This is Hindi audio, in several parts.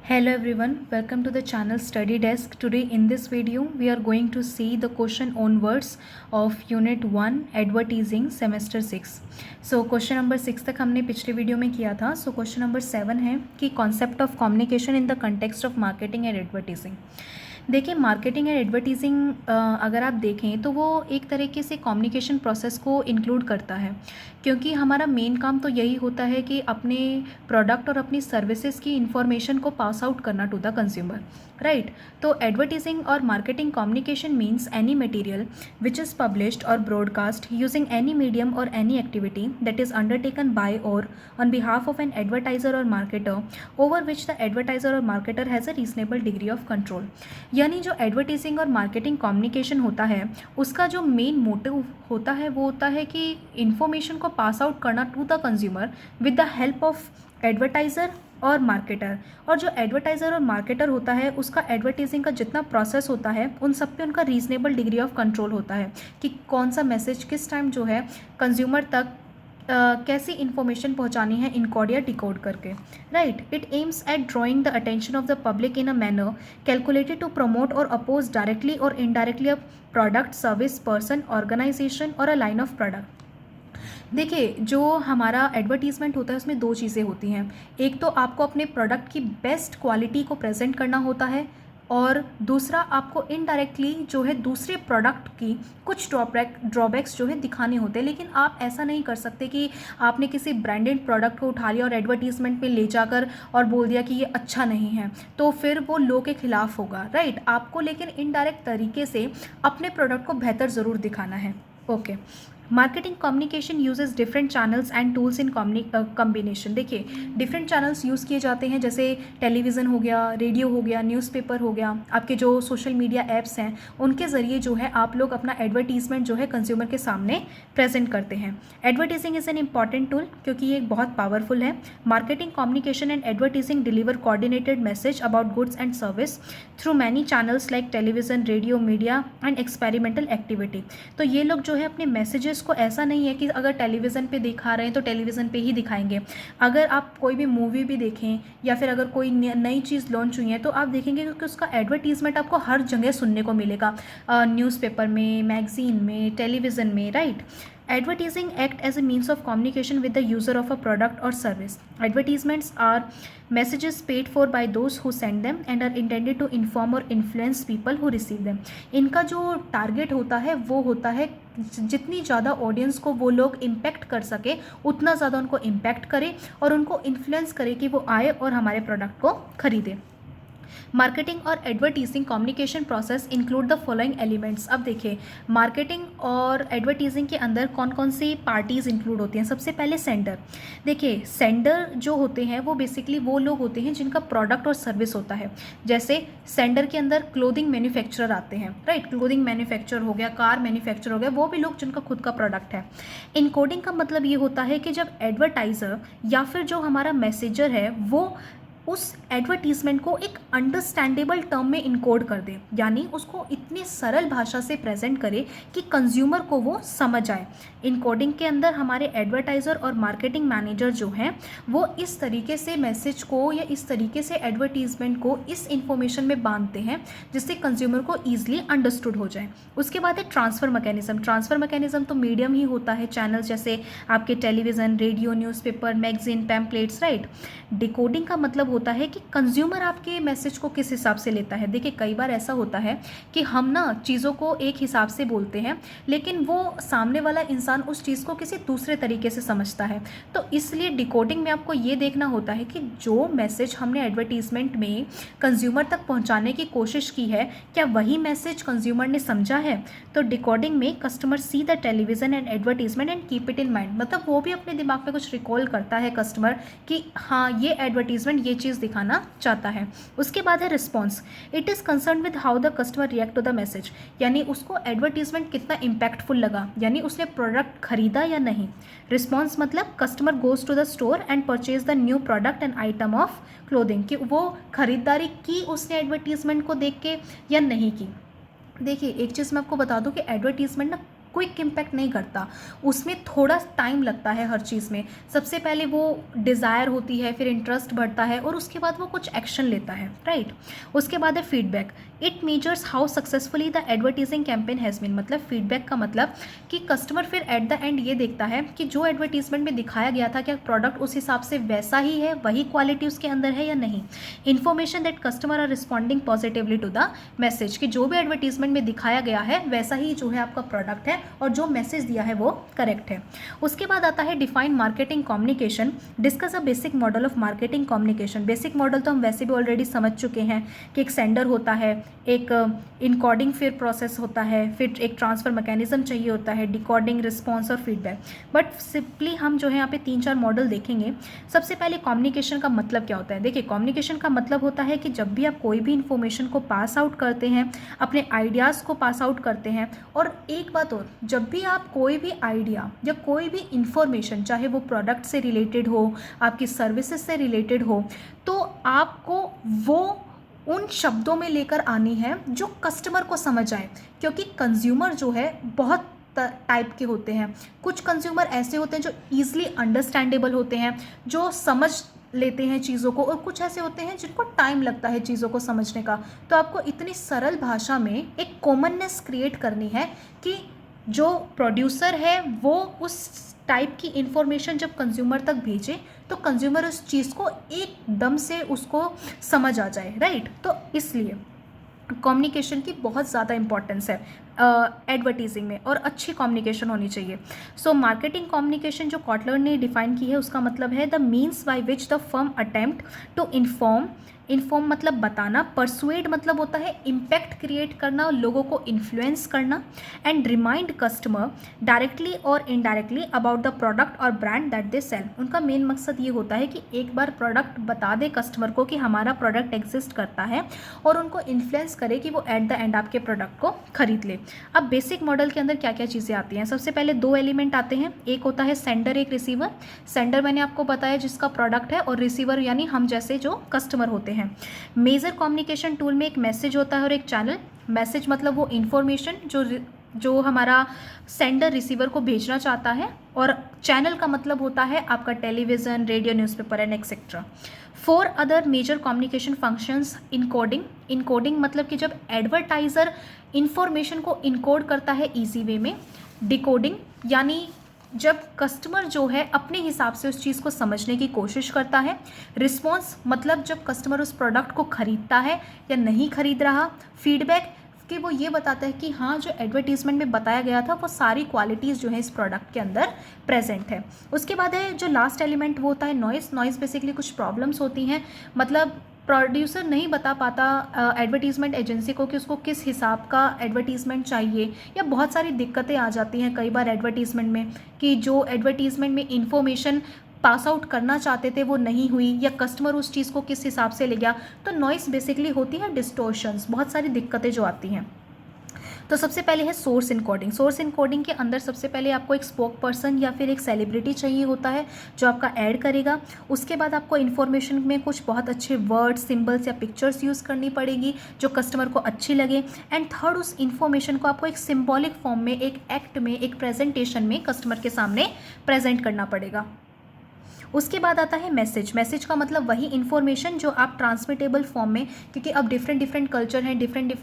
Hello everyone, welcome to the channel Study Desk. Today in this video we are going to see the question on words of Unit 1 Advertising Semester 6. So question number 6 तक हमने पिछले वीडियो में किया था. So question number 7 है कि concept of communication in the context of marketing and advertising. देखिए मार्केटिंग एंड एडवर्टीज़िंग अगर आप देखें तो वो एक तरीके से कम्युनिकेशन प्रोसेस को इंक्लूड करता है, क्योंकि हमारा मेन काम तो यही होता है कि अपने प्रोडक्ट और अपनी सर्विसेज की इंफॉर्मेशन को पास आउट करना टू द कंज्यूमर, राइट. तो एडवर्टीजिंग और marketing communication means any material which is published or broadcast using any medium or any activity that is undertaken by or on behalf of an advertiser or marketer over which the advertiser or marketer has a reasonable degree of control. यानी जो एडवर्टीजिंग और मार्केटिंग कम्युनिकेशन होता है उसका जो मेन मोटिव होता है वो होता है कि इन्फॉर्मेशन को पास आउट करना to the consumer with the help of advertiser और मार्केटर. और जो एडवर्टाइज़र और मार्केटर होता है उसका एडवर्टाइजिंग का जितना प्रोसेस होता है उन सब पे उनका रीजनेबल डिग्री ऑफ कंट्रोल होता है कि कौन सा मैसेज किस टाइम जो है कंज्यूमर तक कैसी इन्फॉर्मेशन पहुंचानी है इनकोड या डिकोड करके, right. It aims at drawing the attention of the public in a manner calculated to promote or oppose directly or indirectly a product, service, person, organization or a line of product. देखिए जो हमारा एडवर्टीज़मेंट होता है उसमें दो चीज़ें होती हैं. एक तो आपको अपने प्रोडक्ट की बेस्ट क्वालिटी को प्रेजेंट करना होता है, और दूसरा आपको इनडायरेक्टली जो है दूसरे प्रोडक्ट की कुछ ड्रॉबैक्स जो है दिखाने होते हैं. लेकिन आप ऐसा नहीं कर सकते कि आपने किसी ब्रांडेड प्रोडक्ट को उठा लिया और एडवर्टीज़मेंट में ले जाकर और बोल दिया कि ये अच्छा नहीं है, तो फिर वो लो के खिलाफ होगा, राइट. आपको लेकिन इनडायरेक्ट तरीके से अपने प्रोडक्ट को बेहतर ज़रूर दिखाना है. Okay. Marketing communication uses different channels and tools in combination. देखिए डिफरेंट चैनल्स यूज़ किए जाते हैं, जैसे टेलीविज़न हो गया, रेडियो हो गया, न्यूज़पेपर हो गया, आपके जो सोशल मीडिया ऐप्स हैं उनके ज़रिए जो है आप लोग अपना एडवर्टीज़मेंट जो है कंज्यूमर के सामने प्रेजेंट करते हैं. Advertising is an important tool क्योंकि ये बहुत पावरफुल है. Marketing communication and advertising deliver coordinated message about goods and service through many channels like television, radio, media and experimental activity. तो ये लोग जो है अपने मैसेजेस को ऐसा नहीं है कि अगर टेलीविज़न पे दिखा रहे हैं तो टेलीविज़न पे ही दिखाएंगे. अगर आप कोई भी मूवी भी देखें या फिर अगर कोई नई चीज़ लॉन्च हुई है तो आप देखेंगे कि उसका एडवर्टीज़मेंट आपको हर जगह सुनने को मिलेगा, न्यूज़पेपर में, मैगज़ीन में, टेलीविज़न में, right. Advertising act as a means of communication with the user of a product or service. Advertisements are messages paid for by those who send them and are intended to inform or influence people who receive them. इनका जो टारगेट होता है वो होता है जितनी ज़्यादा ऑडियंस को वो लोग इम्पैक्ट कर सके उतना ज़्यादा उनको इम्पैक्ट करे और उनको इन्फ्लुएंस करे कि वो आए और हमारे प्रोडक्ट को खरीदे. मार्केटिंग और advertising communication process include the following elements. अब देखिए मार्केटिंग और एडवर्टीजिंग के अंदर कौन कौन सी पार्टीज़ इंक्लूड होती हैं. सबसे पहले सेंडर. देखिए सेंडर जो होते हैं वो बेसिकली वो लोग होते हैं जिनका प्रोडक्ट और सर्विस होता है. जैसे सेंडर के अंदर क्लोथिंग मैन्युफैक्चरर आते हैं, राइट. क्लोथिंग मैन्युफैक्चर हो गया, कार मैन्युफैक्चर हो गया, वो भी लोग जिनका खुद का प्रोडक्ट है. इनकोडिंग का मतलब ये होता है कि जब एडवर्टाइज़र या फिर जो हमारा मैसेजर है वो उस एडवर्टीज़मेंट को एक अंडरस्टैंडेबल टर्म में इनकोड कर दे, यानी उसको इतनी सरल भाषा से प्रेजेंट करे कि कंज्यूमर को वो समझ आए. इनकोडिंग के अंदर हमारे एडवर्टाइज़र और मार्केटिंग मैनेजर जो हैं वो इस तरीके से मैसेज को या इस तरीके से एडवर्टीज़मेंट को इस इंफॉर्मेशन में बांधते हैं जिससे कंज्यूमर को ईजिली अंडरस्टूड हो जाए. उसके बाद है ट्रांसफ़र मैकेनिज़्म. ट्रांसफ़र मैकेनिज़्म तो मीडियम ही होता है, चैनल जैसे आपके television, radio, newspaper, magazine, pamphlets, right. Decoding का मतलब होता है कि कंज्यूमर आपके मैसेज को किस हिसाब से लेता है. देखिए कई बार ऐसा होता है कि हम ना चीज़ों को एक हिसाब से बोलते हैं लेकिन वो सामने वाला इंसान उस चीज़ को किसी दूसरे तरीके से समझता है. तो इसलिए डिकोडिंग में आपको ये देखना होता है कि जो मैसेज हमने एडवर्टीज़मेंट में कंज्यूमर तक पहुंचाने की कोशिश की है क्या वही मैसेज कंज्यूमर ने समझा है. तो डिकोडिंग में customer see the television and advertisement and keep it in mind. मतलब वो भी अपने दिमाग में कुछ रिकॉल करता है कस्टमर कि हाँ ये एडवर्टीज़मेंट ये चीज़ दिखाना चाहता है. उसके बाद है response. It is concern with how the customer react to the message, यानी उसको एडवर्टीज़मेंट कितना इम्पैक्टफुल लगा, यानी उसने प्रोडक्ट खरीदा या नहीं. रिस्पॉन्स मतलब customer goes to the store and purchase the new product and item of clothing, कि वो खरीदारी की उसने एडवर्टीज़मेंट को देख के या नहीं की. देखिए एक चीज़ मैं आपको बता दूं कि एडवर्टीज़मेंट ना क्विक इम्पैक्ट नहीं करता, उसमें थोड़ा टाइम लगता है हर चीज़ में। सबसे पहले वो डिज़ायर होती है, फिर इंटरेस्ट बढ़ता है और उसके बाद वो कुछ एक्शन लेता है, राइट। उसके बाद है feedback. It measures how successfully the advertising campaign has been. मतलब फीडबैक का मतलब कि कस्टमर फिर एट द एंड ये देखता है कि जो एडवर्टीजमेंट में दिखाया गया था क्या प्रोडक्ट उस हिसाब से वैसा ही है, वही क्वालिटी उसके अंदर है या नहीं। Information that customer are responding positively to the message, कि जो भी एडवर्टीजमेंट में दिखाया गया है वैसा ही जो है आपका प्रोडक्ट है और जो मैसेज दिया है वो करेक्ट है। उसके बाद आता है define marketing communication. Discuss a basic model of marketing communication. Basic model तो हम वैसे भी ऑलरेडी समझ चुके हैं कि एक सेंडर होता है, एक इनकोडिंग फिर प्रोसेस होता है, फिर एक ट्रांसफर मैकेनिज्म चाहिए होता है, डिकोडिंग, रिस्पॉन्स और फीडबैक। बट सिंपली हम जो है यहाँ पे 3-4 मॉडल देखेंगे। सबसे पहले कम्युनिकेशन का मतलब क्या होता है। देखिए, कम्युनिकेशन का मतलब होता है कि जब भी आप कोई भी इंफॉर्मेशन को पास आउट करते हैं, अपने आइडियाज़ को पास आउट करते हैं, और एक बात और, जब भी आप कोई भी आइडिया या कोई भी इंफॉर्मेशन, चाहे वो प्रोडक्ट से रिलेटेड हो, आपकी सर्विसेज से रिलेटेड हो, तो आपको वो उन शब्दों में लेकर आनी है जो कस्टमर को समझ आए। क्योंकि कंज्यूमर जो है बहुत टाइप के होते हैं। कुछ कंज्यूमर ऐसे होते हैं जो ईजिली अंडरस्टैंडेबल होते हैं, जो समझ लेते हैं चीज़ों को, और कुछ ऐसे होते हैं जिनको टाइम लगता है चीज़ों को समझने का। तो आपको इतनी सरल भाषा में एक कॉमननेस क्रिएट करनी है कि जो प्रोड्यूसर है वो उस टाइप की इंफॉर्मेशन जब कंज्यूमर तक भेजे तो कंज्यूमर उस चीज़ को एकदम से उसको समझ आ जाए, राइट। तो इसलिए कम्युनिकेशन की बहुत ज़्यादा इंपॉर्टेंस है एडवर्टीजिंग में, और अच्छी कम्युनिकेशन होनी चाहिए। सो मार्केटिंग कम्युनिकेशन जो कॉटलर ने डिफाइन की है उसका मतलब है the means by which the firm attempt to inform मतलब बताना, परसुएड मतलब होता है इम्पैक्ट क्रिएट करना, लोगों को इन्फ्लुएंस करना, and remind customer directly or indirectly about the product और ब्रांड दैट दे सेल। उनका मेन मकसद ये होता है कि एक बार प्रोडक्ट बता दे कस्टमर को कि हमारा प्रोडक्ट एग्जिस्ट करता है, और उनको इन्फ्लुएंस करे कि वो एट द एंड आपके प्रोडक्ट को खरीद ले। अब बेसिक मॉडल के अंदर क्या क्या चीज़ें आती हैं। सबसे पहले 2 एलिमेंट आते हैं, एक होता है सेंडर, एक रिसीवर। सेंडर मैंने आपको बताया जिसका प्रोडक्ट है, और रिसीवर यानी हम जैसे जो कस्टमर होते हैं। मेजर कम्युनिकेशन टूल में एक मैसेज होता है और एक चैनल। मैसेज मतलब वो इंफॉर्मेशन जो हमारा सेंडर रिसीवर को भेजना चाहता है, और चैनल का मतलब होता है आपका television, radio, newspaper and etcetera. 4 other major communication functions. Encoding मतलब कि जब एडवर्टाइज़र इंफॉर्मेशन को इनकोड करता है ईजी वे में। डिकोडिंग यानी जब कस्टमर जो है अपने हिसाब से उस चीज़ को समझने की कोशिश करता है। रिस्पॉन्स मतलब जब कस्टमर उस प्रोडक्ट को खरीदता है या नहीं खरीद रहा। फीडबैक कि वो ये बताता है कि हाँ, जो एडवर्टीजमेंट में बताया गया था वो सारी क्वालिटीज़ जो है इस प्रोडक्ट के अंदर प्रेजेंट है। उसके बाद है जो लास्ट एलिमेंट वो होता है नॉइज़ बेसिकली कुछ प्रॉब्लम्स होती हैं, मतलब प्रोड्यूसर नहीं बता पाता एडवर्टीज़मेंट एजेंसी को कि उसको किस हिसाब का एडवर्टीज़मेंट चाहिए, या बहुत सारी दिक्कतें आ जाती हैं कई बार एडवर्टीज़मेंट में कि जो एडवर्टीज़मेंट में इंफॉर्मेशन पास आउट करना चाहते थे वो नहीं हुई, या कस्टमर उस चीज़ को किस हिसाब से ले गया। तो नॉइस बेसिकली होती है डिस्टोर्शंस, बहुत सारी दिक्कतें जो आती हैं। तो सबसे पहले है सोर्स इनकोडिंग। सोर्स इनकोडिंग के अंदर सबसे पहले आपको एक स्पोक पर्सन या फिर एक सेलिब्रिटी चाहिए होता है जो आपका ऐड करेगा। उसके बाद आपको इन्फॉर्मेशन में कुछ बहुत अच्छे वर्ड्स, सिंबल्स या पिक्चर्स यूज़ करनी पड़ेगी जो कस्टमर को अच्छी लगे। एंड थर्ड, उस इन्फॉर्मेशन को आपको एक सिम्बॉलिक फॉर्म में, एक एक्ट में, एक प्रेजेंटेशन में कस्टमर के सामने प्रेजेंट करना पड़ेगा। उसके बाद आता है मैसेज का मतलब वही इन्फॉर्मेशन जो आप ट्रांसमिटेबल फॉर्म में, क्योंकि अब डिफरेंट कल्चर हैं, डिफरेंट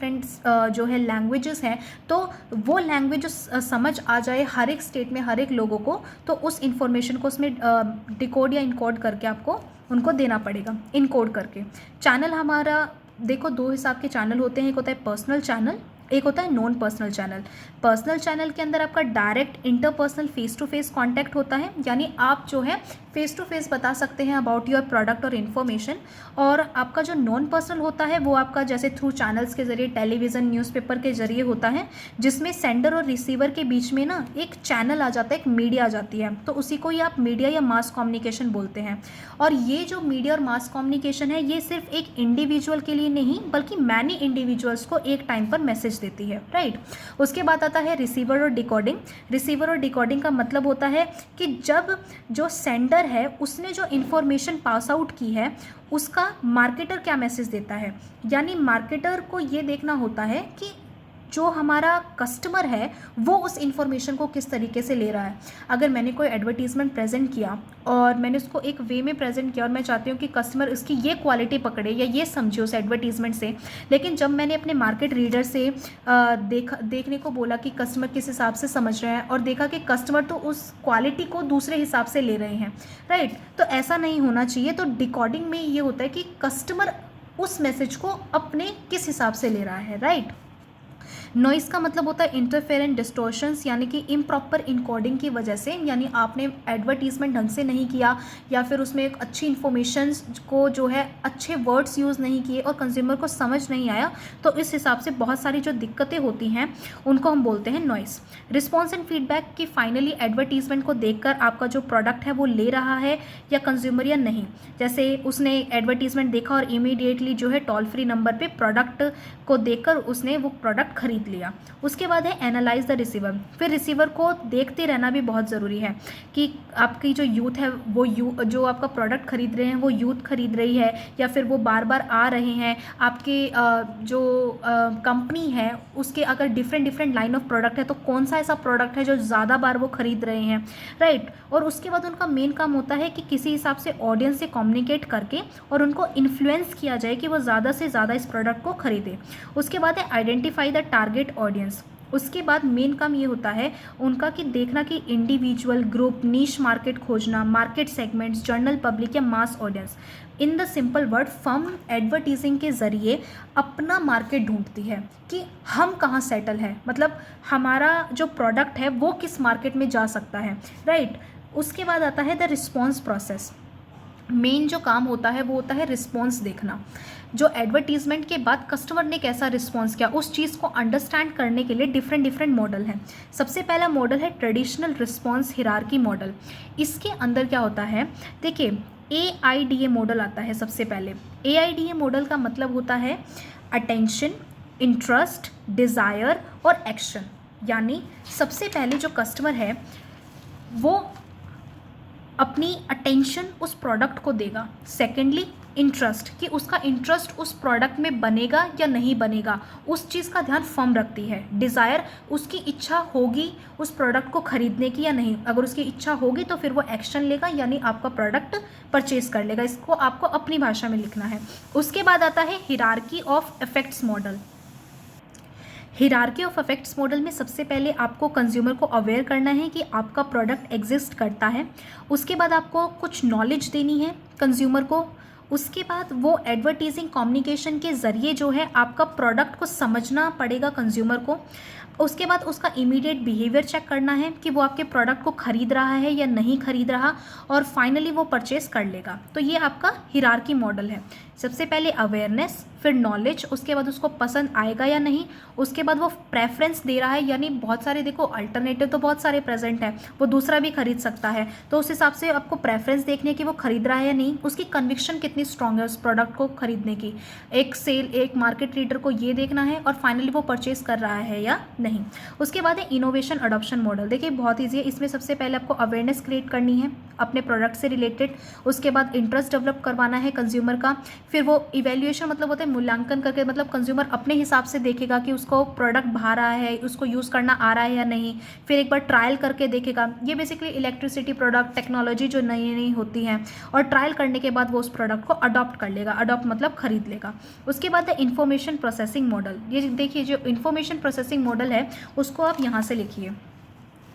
जो है लैंग्वेजेस हैं, तो वो लैंग्वेज जो समझ आ जाए हर एक स्टेट में हर एक लोगों को, तो उस इन्फॉर्मेशन को उसमें डिकोड या इनकोड करके आपको उनको देना पड़ेगा, इनकोड करके। चैनल हमारा देखो 2 हिसाब के चैनल होते हैं, एक होता है पर्सनल चैनल, एक होता है non personal channel. Personal channel के अंदर आपका direct interpersonal face to face contact होता है, यानी आप जो है फेस टू फेस बता सकते हैं अबाउट योर प्रोडक्ट और इन्फॉर्मेशन। और आपका जो नॉन पर्सनल होता है वो आपका जैसे थ्रू चैनल्स के जरिए, टेलीविज़न, न्यूज़पेपर के जरिए होता है, जिसमें सेंडर और रिसीवर के बीच में ना एक चैनल आ जाता है, एक मीडिया आ जाती है, तो उसी को ही आप मीडिया या मास कम्युनिकेशन बोलते हैं। और ये जो मीडिया और मास कम्युनिकेशन है ये सिर्फ एक इंडिविजुअल के लिए नहीं बल्कि मैनी इंडिविजुअल्स को एक टाइम पर मैसेज देती है, राइट। उसके बाद आता है रिसीवर और डिकोडिंग। रिसीवर और डिकोडिंग का मतलब होता है कि जब जो सेंडर है उसने जो इन्फॉर्मेशन पास आउट की है उसका मार्केटर क्या मैसेज देता है, यानी मार्केटर को ये देखना होता है कि जो हमारा कस्टमर है वो उस इन्फॉर्मेशन को किस तरीके से ले रहा है। अगर मैंने कोई एडवर्टीज़मेंट प्रेजेंट किया और मैंने उसको एक वे में प्रेजेंट किया और मैं चाहती हूँ कि कस्टमर इसकी ये क्वालिटी पकड़े या ये समझे उस एडवर्टीज़मेंट से, लेकिन जब मैंने अपने मार्केट रीडर से देखने को बोला कि कस्टमर किस हिसाब से समझ रहे हैं और देखा कि कस्टमर तो उस क्वालिटी को दूसरे हिसाब से ले रहे हैं, राइट। तो ऐसा नहीं होना चाहिए। तो डिकोडिंग में ये होता है कि कस्टमर उस मैसेज को अपने किस हिसाब से ले रहा है, राइट। नॉइज़ का मतलब होता है इंटरफेरेंट डिस्टॉर्शंस, यानी कि इम्प्रॉपर इनकोडिंग की वजह से, यानी आपने एडवर्टीजमेंट ढंग से नहीं किया या फिर उसमें एक अच्छी इन्फॉर्मेशन को जो है अच्छे वर्ड्स यूज़ नहीं किए और कंज्यूमर को समझ नहीं आया, तो इस हिसाब से बहुत सारी जो दिक्कतें होती हैं उनको हम बोलते हैं नॉइज़। रिस्पॉन्स एंड फीडबैक कि फाइनली एडवर्टीजमेंट को देखकर आपका जो प्रोडक्ट है वो ले रहा है या कंज्यूमर या नहीं। जैसे उसने एडवर्टीजमेंट देखा और इमीडिएटली जो है टोल फ्री नंबर पे प्रोडक्ट को देखकर उसने वो प्रोडक्ट खरीद लिया। उसके बाद है एनालाइज द रिसीवर। फिर रिसीवर को देखते रहना भी बहुत ज़रूरी है कि आपकी जो यूथ है वो जो आपका प्रोडक्ट खरीद रहे हैं वो यूथ खरीद रही है या फिर वो बार बार आ रहे हैं। आपके जो कंपनी है उसके अगर डिफरेंट लाइन ऑफ प्रोडक्ट है तो कौन सा ऐसा प्रोडक्ट है जो ज़्यादा बार वो खरीद रहे हैं, राइट। और उसके बाद उनका मेन काम होता है कि किसी हिसाब से ऑडियंस से कम्युनिकेट करके और उनको इन्फ्लुएंस किया जाए कि वो ज़्यादा से ज़्यादा इस प्रोडक्ट को खरीदे। उसके बाद है आइडेंटिफाई द टारगेट ऑडियंस। उसके बाद मेन काम ये होता है उनका कि देखना कि इंडिविजुअल, ग्रुप, नीश मार्केट खोजना, मार्केट सेगमेंट्स, जनरल पब्लिक या mass audience. In the simple word, firm advertising के ज़रिए अपना मार्केट ढूंढती है कि हम कहाँ सेटल है, मतलब हमारा जो प्रोडक्ट है वो किस मार्केट में जा सकता है, राइट। उसके बाद आता है द रिस्पॉन्स प्रोसेस। मेन जो काम होता है वो होता है रिस्पॉन्स देखना। जो एडवर्टीजमेंट के बाद कस्टमर ने कैसा रिस्पॉन्स किया उस चीज़ को अंडरस्टैंड करने के लिए डिफरेंट मॉडल हैं। सबसे पहला मॉडल है ट्रेडिशनल रिस्पॉन्स हिरार्की मॉडल। इसके अंदर क्या होता है, देखिए AIDA मॉडल आता है सबसे पहले। AIDA मॉडल का मतलब होता है अटेंशन, इंटरेस्ट, डिज़ायर और एक्शन। यानी सबसे पहले जो कस्टमर है वो अपनी अटेंशन उस प्रोडक्ट को देगा। सेकेंडली इंटरेस्ट, कि उसका इंटरेस्ट उस प्रोडक्ट में बनेगा या नहीं बनेगा, उस चीज़ का ध्यान फर्म रखती है। डिज़ायर, उसकी इच्छा होगी उस प्रोडक्ट को खरीदने की या नहीं। अगर उसकी इच्छा होगी तो फिर वो एक्शन लेगा, यानी आपका प्रोडक्ट परचेज कर लेगा। इसको आपको अपनी भाषा में लिखना है। उसके बाद आता है hierarchy of effects model. Hierarchy of effects model में सबसे पहले आपको कंज्यूमर को अवेयर करना है कि आपका प्रोडक्ट एग्जिस्ट करता है। उसके बाद आपको कुछ नॉलेज देनी है कंज्यूमर को। उसके बाद वो एडवर्टीजिंग कम्युनिकेशन के ज़रिए जो है आपका प्रोडक्ट को समझना पड़ेगा कंज्यूमर को। उसके बाद उसका इमीडिएट बिहेवियर चेक करना है कि वो आपके प्रोडक्ट को ख़रीद रहा है या नहीं खरीद रहा, और फाइनली वो परचेस कर लेगा। तो ये आपका हिरार्की मॉडल है। सबसे पहले अवेयरनेस, फिर नॉलेज, उसके बाद उसको पसंद आएगा या नहीं, उसके बाद वो प्रेफरेंस दे रहा है, यानी बहुत सारे देखो अल्टरनेटिव तो बहुत सारे प्रेजेंट है, वो दूसरा भी खरीद सकता है, तो उस हिसाब से आपको प्रेफरेंस देखनी है कि वो खरीद रहा है या नहीं, उसकी कन्विक्शन कितनी स्ट्रांग है उस प्रोडक्ट को खरीदने की। एक मार्केट रीडर को ये देखना है, और फाइनली वो परचेज कर रहा है या नहीं। उसके बाद है इनोवेशन अडॉप्शन मॉडल। देखिए बहुत ईजी है। इसमें सबसे पहले आपको अवेयरनेस क्रिएट करनी है अपने प्रोडक्ट से रिलेटेड। उसके बाद इंटरेस्ट डेवलप करवाना है कंज्यूमर का। फिर वो इवैल्यूएशन मतलब होता है मूल्यांकन करके, मतलब कंज्यूमर अपने हिसाब से देखेगा कि उसको प्रोडक्ट भा रहा है, उसको यूज़ करना आ रहा है या नहीं। फिर एक बार ट्रायल करके देखेगा। ये बेसिकली इलेक्ट्रिसिटी प्रोडक्ट टेक्नोलॉजी जो नई नई होती हैं, और ट्रायल करने के बाद वो उस प्रोडक्ट को अडॉप्ट कर लेगा। अडॉप्ट मतलब खरीद लेगा। उसके बाद है इंफॉर्मेशन प्रोसेसिंग मॉडल। ये देखिए जो इंफॉर्मेशन प्रोसेसिंग मॉडल है उसको आप यहाँ से लिखिए।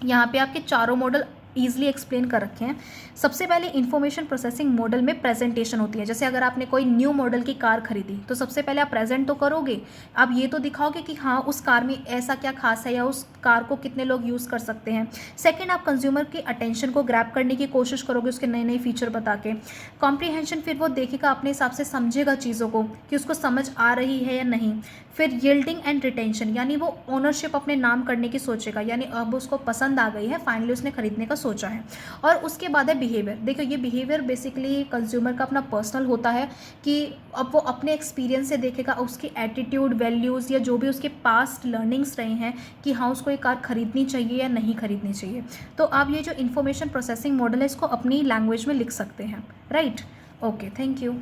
यहाँ पे आपके चारों मॉडल ईजिली एक्सप्लेन कर रखे हैं। सबसे पहले इंफॉर्मेशन प्रोसेसिंग मॉडल में प्रेजेंटेशन होती है। जैसे अगर आपने कोई न्यू मॉडल की कार खरीदी तो सबसे पहले आप प्रेजेंट तो करोगे, आप ये तो दिखाओगे कि हाँ उस कार में ऐसा क्या खास है या उस कार को कितने लोग यूज़ कर सकते हैं। सेकंड, आप कंज्यूमर की अटेंशन को ग्रैब करने की कोशिश करोगे उसके नए नए फीचर बता के। कॉम्प्रीहेंशन, फिर वो देखेगा अपने हिसाब से समझेगा चीज़ों को कि उसको समझ आ रही है या नहीं। फिर यील्डिंग एंड रिटेंशन, यानी वो ओनरशिप अपने नाम करने की सोचेगा, यानी अब उसको पसंद आ गई है, फाइनली उसने खरीदने का सोचा है। और उसके बाद है बिहेवियर। देखो ये बिहेवियर बेसिकली कंज्यूमर का अपना पर्सनल होता है कि अब वो अपने एक्सपीरियंस से देखेगा उसकी एटीट्यूड, वैल्यूज़ या जो भी उसके पास्ट लर्निंग्स रहे हैं कि हाँ उसको ये कार खरीदनी चाहिए या नहीं खरीदनी चाहिए। तो आप ये जो इन्फॉर्मेशन प्रोसेसिंग मॉडल है इसको अपनी लैंग्वेज में लिख सकते हैं, राइट। Okay, thank you.